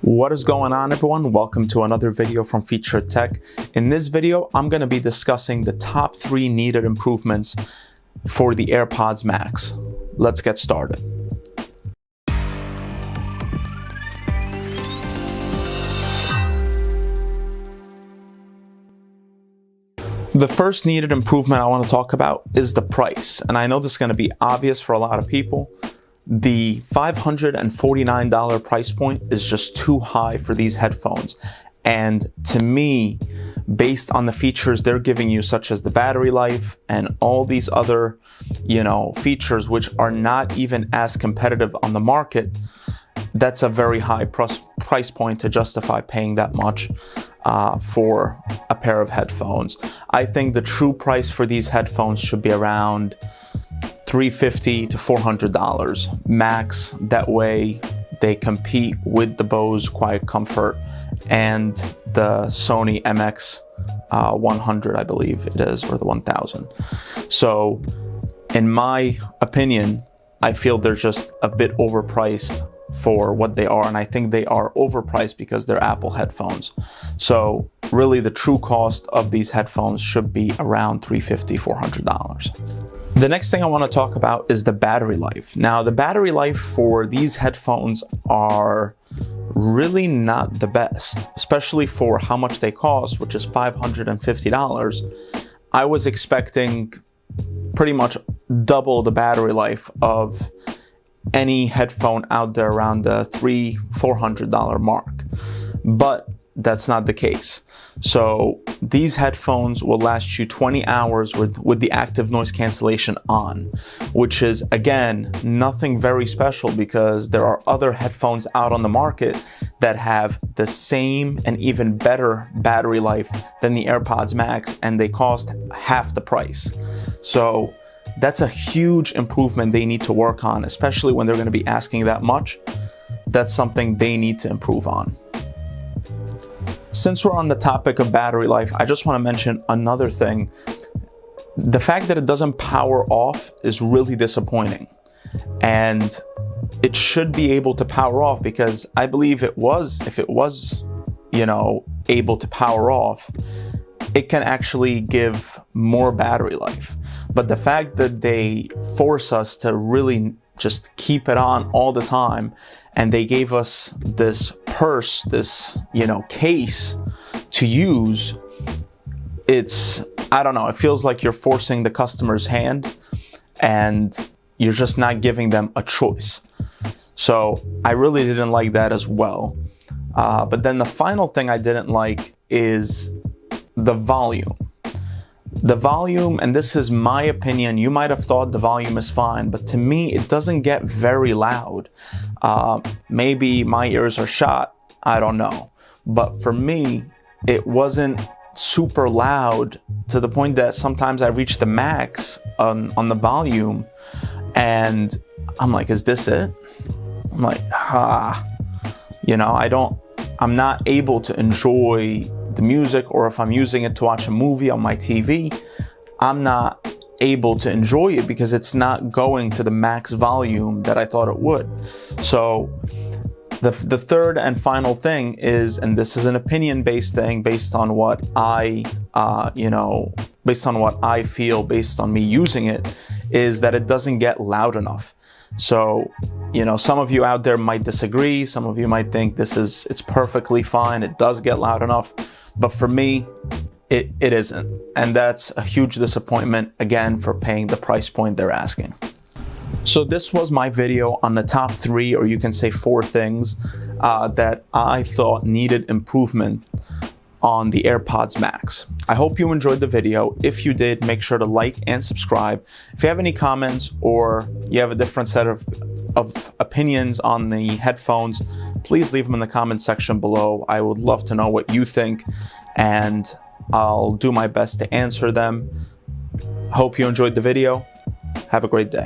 What is going on, everyone? Welcome to another video from Featured Tech. In this video, I'm going to be discussing the top 3 needed improvements for the AirPods Max. Let's get started. The first needed improvement I want to talk about is the price. And I know this is going to be obvious for a lot of people. The $549 price point is just too high for these headphones. And to me, based on the features they're giving you, such as the battery life and all these other, features which are not even as competitive on the market, that's a very high price point to justify paying that much for a pair of headphones. I think the true price for these headphones should be around $350 to $400 max. That way they compete with the Bose Quiet Comfort and the Sony MX 100, I believe it is, or the 1000. So in my opinion, I feel they're just a bit overpriced for what they are, and I think they are overpriced because they're Apple headphones. So really the true cost of these headphones should be around $350, $400. The next thing I want to talk about is the battery life. Now, the battery life for these headphones are really not the best, especially for how much they cost, which is $550. I was expecting pretty much double the battery life of any headphone out there around the $300-400 mark, but that's not the case. So these headphones will last you 20 hours with the active noise cancellation on, which is, again, nothing very special because there are other headphones out on the market that have the same and even better battery life than the AirPods Max, and they cost half the price. So that's a huge improvement they need to work on, especially when they're going to be asking that much. That's something they need to improve on. Since we're on the topic of battery life, I just want to mention another thing. The fact that it doesn't power off is really disappointing. And it should be able to power off, because I believe if it was, able to power off, it can actually give more battery life. But the fact that they force us to really just keep it on all the time, and they gave us this purse, this, case to use, I don't know, it feels like you're forcing the customer's hand and you're just not giving them a choice. So I really didn't like that as well. But then the final thing I didn't like is the volume. The volume, and this is my opinion, you might have thought the volume is fine, but to me, it doesn't get very loud. Maybe my ears are shot, I don't know. But for me, it wasn't super loud to the point that sometimes I reach the max on the volume, and I'm like, is this it? I'm like, I'm not able to enjoy the music, or if I'm using it to watch a movie on my TV, I'm not able to enjoy it because it's not going to the max volume that I thought it would. So the third and final thing is, and this is an opinion-based thing based on what I, based on what I feel, based on me using it, is that it doesn't get loud enough. So, some of you out there might disagree. Some of you might think it's perfectly fine. It does get loud enough. But for me, it isn't. And that's a huge disappointment, again, for paying the price point they're asking. So this was my video on the top 3, or you can say 4 things that I thought needed improvement on the AirPods Max. I hope you enjoyed the video. If you did, make sure to like and subscribe. If you have any comments, or you have a different set of opinions on the headphones, please leave them in the comment section below. I would love to know what you think, and I'll do my best to answer them. Hope you enjoyed the video. Have a great day.